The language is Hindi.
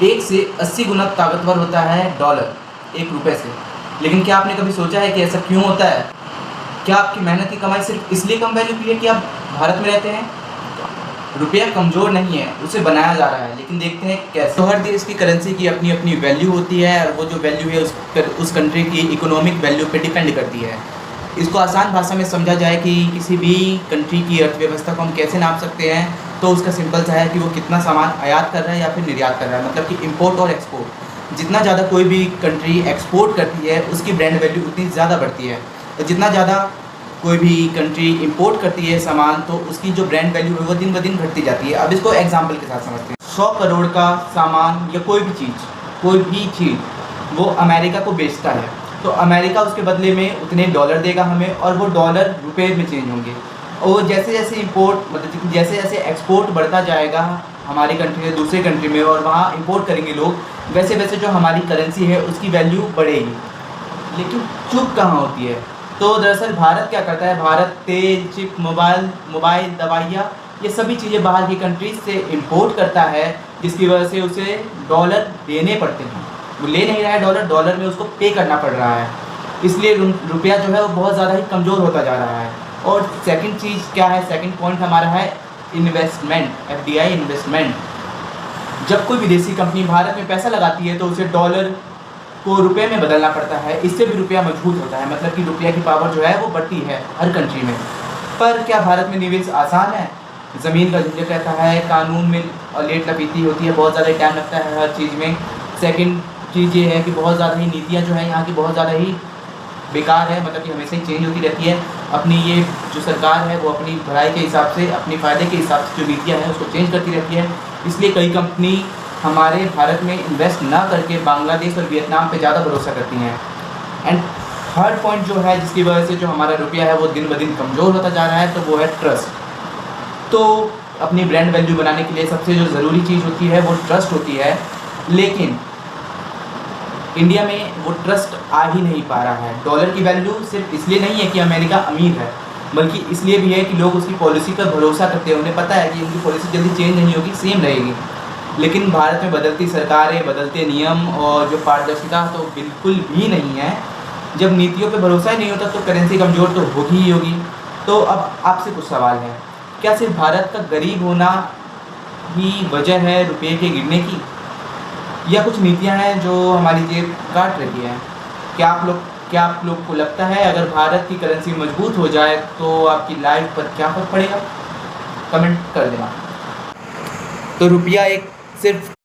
1 से 80 गुना ताकतवर होता है डॉलर 1 रुपये से। लेकिन क्या आपने कभी सोचा है कि ऐसा क्यों होता है? क्या आपकी मेहनत की कमाई सिर्फ इसलिए कम वैल्यू की है कि आप भारत में रहते हैं? रुपया कमज़ोर नहीं है, उसे बनाया जा रहा है, लेकिन देखते हैं कैसे। तो हर देश की करेंसी की अपनी अपनी वैल्यू होती है और वो जो वैल्यू है उस कंट्री की इकोनॉमिक वैल्यू पे डिपेंड करती है। इसको आसान भाषा में समझा जाए कि किसी भी कंट्री की अर्थव्यवस्था को हम कैसे नाप सकते हैं, तो उसका सिंपल सा है कि वो कितना सामान आयात कर रहा है या फिर निर्यात कर रहा है, मतलब कि इम्पोर्ट और एक्सपोर्ट। जितना ज़्यादा कोई भी कंट्री एक्सपोर्ट करती है उसकी ब्रांड वैल्यू उतनी ज़्यादा बढ़ती है, और जितना ज़्यादा कोई भी कंट्री इंपोर्ट करती है सामान तो उसकी जो ब्रांड वैल्यू है वो दिन ब दिन घटती जाती है। अब इसको एग्जांपल के साथ समझते हैं। 100 करोड़ का सामान या कोई भी चीज़ वो अमेरिका को बेचता है, तो अमेरिका उसके बदले में उतने डॉलर देगा हमें, और वो डॉलर रुपए में चेंज होंगे। और जैसे जैसे इंपोर्ट मतलब जैसे जैसे एक्सपोर्ट बढ़ता जाएगा हमारी कंट्री से दूसरे कंट्री में और वहाँ इंपोर्ट करेंगे लोग, वैसे वैसे जो हमारी करेंसी है उसकी वैल्यू बढ़ेगी। लेकिन चूक कहाँ होती है? तो दरअसल भारत क्या करता है, भारत तेल, चिप, मोबाइल, दवाइयाँ, ये सभी चीज़ें बाहर की कंट्रीज से इंपोर्ट करता है, जिसकी वजह से उसे डॉलर देने पड़ते हैं। वो ले नहीं रहा है डॉलर में उसको पे करना पड़ रहा है, इसलिए रुपया जो है वो बहुत ज़्यादा ही कमज़ोर होता जा रहा है। और सेकंड चीज़ क्या है, सेकंड पॉइंट हमारा है इन्वेस्टमेंट, FDI इन्वेस्टमेंट। जब कोई विदेशी कंपनी भारत में पैसा लगाती है तो उसे डॉलर को रुपए में बदलना पड़ता है, इससे भी रुपया मजबूत होता है, मतलब कि रुपया की पावर जो है वो बढ़ती है हर कंट्री में। पर क्या भारत में निवेश आसान है? ज़मीन का झंझट रहता है, कानून में लेट लपीती होती है, बहुत ज़्यादा टाइम लगता है हर चीज़ में। सेकंड चीज़ ये है कि बहुत ज़्यादा ही नीतियाँ जो है यहाँ की बहुत ज़्यादा ही बेकार है, मतलब कि हमेशा ही चेंज होती रहती है। अपनी ये जो सरकार है वो अपनी भलाई के हिसाब से, अपने फ़ायदे के हिसाब से जो नीतियाँ हैं उसको चेंज करती रहती है, इसलिए कई कंपनी हमारे भारत में इन्वेस्ट ना करके बांग्लादेश और वियतनाम पे ज़्यादा भरोसा करती हैं। एंड थर्ड पॉइंट जो है जिसकी वजह से जो हमारा रुपया है वो दिन ब दिन कमज़ोर होता जा रहा है, तो वो है ट्रस्ट। तो अपनी ब्रांड वैल्यू बनाने के लिए सबसे जो ज़रूरी चीज़ होती है वो ट्रस्ट होती है, लेकिन इंडिया में वो ट्रस्ट आ ही नहीं पा रहा है। डॉलर की वैल्यू सिर्फ इसलिए नहीं है कि अमेरिका अमीर है, बल्कि इसलिए भी है कि लोग उसकी पॉलिसी पर भरोसा करते हैं। उन्हें पता है कि उनकी पॉलिसी जल्दी चेंज नहीं होगी, सेम रहेगी। लेकिन भारत में बदलती सरकारें, बदलते नियम और जो पारदर्शिता तो बिल्कुल भी नहीं है। जब नीतियों पे भरोसा ही नहीं होता तो करेंसी कमज़ोर तो होगी ही होगी। तो अब आपसे कुछ सवाल है, क्या सिर्फ भारत का गरीब होना ही वजह है रुपये के गिरने की, या कुछ नीतियां हैं जो हमारी जेब काट रही है? क्या आप लोग को लगता है अगर भारत की करेंसी मजबूत हो जाए तो आपकी लाइफ पर क्या फर्क पड़ेगा? कमेंट कर देना। तो रुपया एक सिर्फ